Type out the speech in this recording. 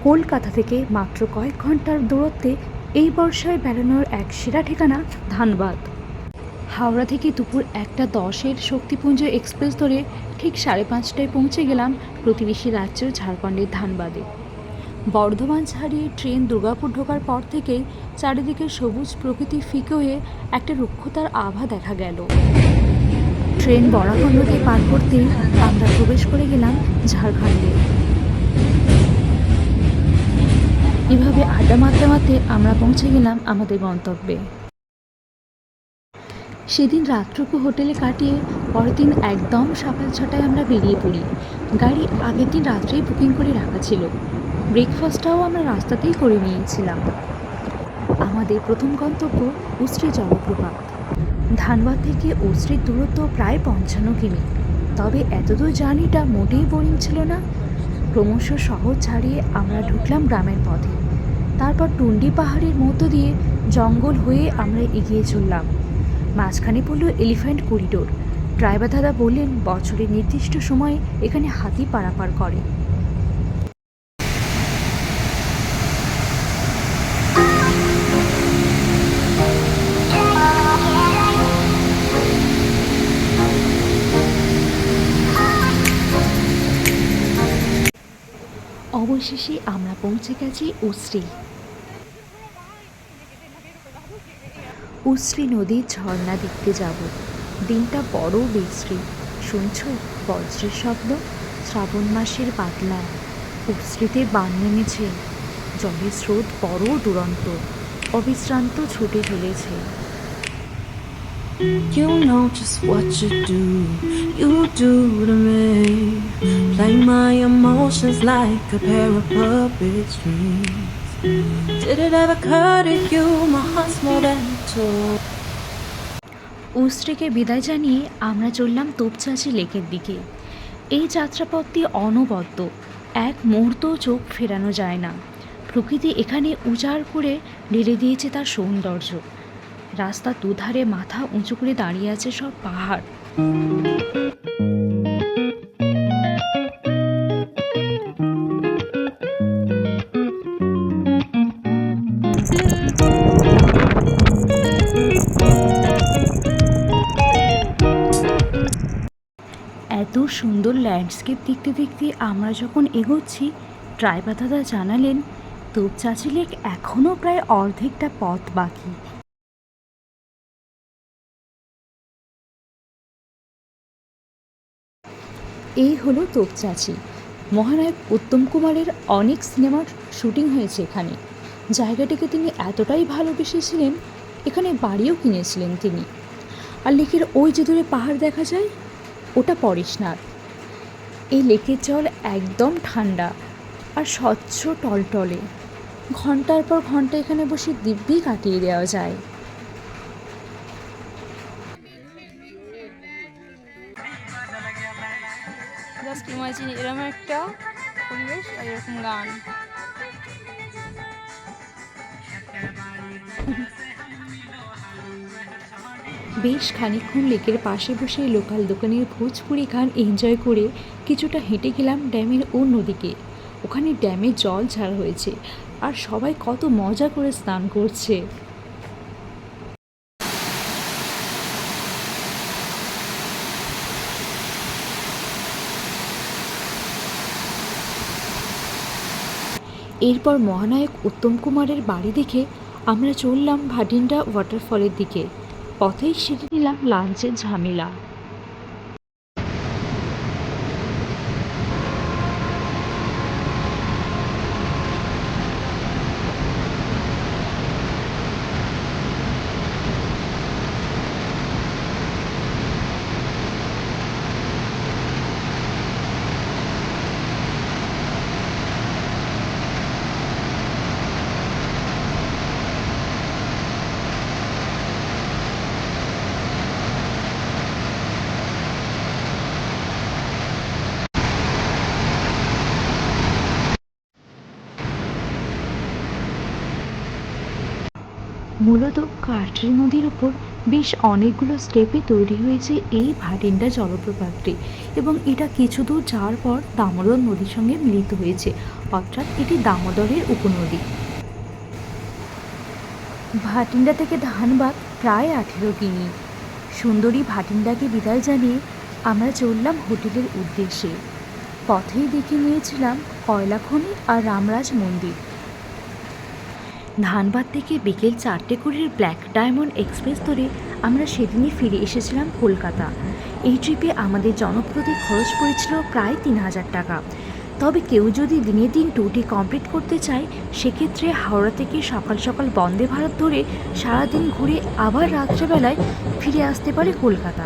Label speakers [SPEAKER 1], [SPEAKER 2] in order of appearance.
[SPEAKER 1] কলকাতা থেকে মাত্র কয়েক ঘন্টার দূরত্বে এই বর্ষায় বেড়ানোর এক সেরা ঠিকানা ধানবাদ। হাওড়া থেকে দুপুর 1:10-এর শক্তিপুঞ্জ এক্সপ্রেস ধরে ঠিক 5:30টায় পৌঁছে গেলাম প্রতিবেশী রাজ্য ঝাড়খণ্ডের ধানবাদে। বর্ধমান ছাড়িয়ে ট্রেন দুর্গাপুর ঢোকার পর থেকেই চারিদিকে সবুজ প্রকৃতি ফিকে হয়ে একটা রুক্ষতার আভা দেখা গেল। ট্রেন বরাকর নদী পার করতেই আমরা প্রবেশ করে গেলাম ঝাড়খণ্ডে। এভাবে আড্ডা মারতে মারতে আমরা পৌঁছে গেলাম আমাদের গন্তব্যে। সেদিন রাতটুকু হোটেলে কাটিয়ে পরের দিন একদম সকাল 6টায় আমরা বেরিয়ে পড়ি। গাড়ি আগের দিন রাত্রেই বুকিং করে রাখা ছিল। ব্রেকফাস্টটাও আমরা রাস্তাতেই করে নিয়েছিলাম। আমাদের প্রথম গন্তব্য উশ্রী জলপ্রপাত। ধানবাদ থেকে উশ্রীর দূরত্ব প্রায় 55 কিমি। তবে এতদূর জার্নিটা মোটেই বোরিং ছিল না। ক্রমশ শহর ছাড়িয়ে আমরা ঢুকলাম গ্রামের পথে। তারপর টুন্ডি পাহাড়ের মধ্য দিয়ে জঙ্গল হয়ে আমরা এগিয়ে চললাম। মাঝখানে পড়ল এলিফ্যান্ট করিডোর। ড্রাইভার দাদা বললেন বছরের নির্দিষ্ট সময়ে এখানে হাতি পারাপার করে। অবশেষে আমরা পৌঁছে গেছি উশ্রী। উশ্রী নদীর ঝর্ণা দেখতে যাব। দিনটা বড় বিশ্রী। শুনছ বজ্রের শব্দ? শ্রাবণ মাসের বাদলা। উশ্রীতে বান নেমেছে। জলের স্রোত বড় দুরন্ত, অবিশ্রান্ত ছুটে চলেছে।
[SPEAKER 2] You know just what you do to me. Play my emotions like a pair of puppet strings. Did it ever occur to you my heart's more than a toy?
[SPEAKER 1] উশ্রীকে বিদায় জানিয়ে আমরা চললাম তোপচাঁচি লেকের দিকে। এই যাত্রাপথটি অনবদ্য, এক মুহূর্ত চোখ ফেরানো যায় না। প্রকৃতি এখানে উজাড় করে ঢেলে দিয়েছে তার সৌন্দর্য। রাস্তার দুধারে মাথা উঁচু করে দাঁড়িয়ে আছে সব পাহাড়। এত সুন্দর ল্যান্ডস্কেপ দেখতে দেখতে আমরা যখন এগোচ্ছি, ড্রাইভার দাদা জানালেন তোপচাঁচি লেক এখনও প্রায় অর্ধেকটা পথ বাকি। এই হলো তোপচাঁচি। মহানায়ক উত্তম কুমারের অনেক সিনেমার শুটিং হয়েছে এখানে। জায়গাটিকে তিনি এতটাই ভালোবেসেছিলেন, এখানে বাড়িও কিনেছিলেন তিনি। আর লেকের ওই যে দূরে পাহাড় দেখা যায়, ওটা পরেশনাথ। এই লেকের জল একদম ঠান্ডা আর স্বচ্ছ টলটলে। ঘন্টার পর ঘন্টা এখানে বসে দিব্যি কাটিয়ে দেওয়া যায়।
[SPEAKER 3] জাস্ট ইমাজিন এরকম একটা পরিবেশ আর এরকম গান।
[SPEAKER 1] বেশ খানিকক্ষণ লেকের পাশে বসে লোকাল দোকানের ভোজপুরি গান এনজয় করে কিছুটা হেঁটে গেলাম ড্যামের অন্যদিকে। ওখানে ড্যামে জল ছাড়া হয়েছে আর সবাই কত মজা করে স্নান করছে। এরপর মহানায়ক উত্তম কুমারের বাড়ি দেখে আমরা চললাম ভাটিন্ডা ওয়াটারফলের দিকে। পথেই সেরে নিলাম লাঞ্চের ঝামেলা। মূলত কাটরি নদীর উপর বেশ অনেকগুলো স্টেপে তৈরি হয়েছে এই ভাটিন্ডা জলপ্রপাতটি এবং এটা কিছু দূর যাওয়ার পর দামোদর নদীর সঙ্গে মিলিত হয়েছে, অর্থাৎ এটি দামোদরের উপনদী। ভাটিন্ডা থেকে ধানবাদ প্রায় 18 কিমি। সুন্দরী ভাটিন্ডাকে বিদায় জানিয়ে আমরা চললাম হোটেলের উদ্দেশ্যে। পথেই দেখে নিয়েছিলাম কয়লা খনি আর রামরাজ মন্দির। ধানবাদ থেকে বিকেল 4টে কুড়ির ব্ল্যাক ডায়মন্ড এক্সপ্রেস ধরে আমরা সেদিনই ফিরে এসেছিলাম কলকাতা। এই ট্রিপে আমাদের জনপ্রতি খরচ পড়েছিল প্রায় 3000 টাকা। তবে কেউ যদি দিনে দিন ট্যুরটি কমপ্লিট করতে চায়, সেক্ষেত্রে হাওড়া থেকে সকাল সকাল বন্দে ভারত ধরে সারাদিন ঘুরে আবার রাত্রেবেলায় ফিরে আসতে পারে কলকাতা।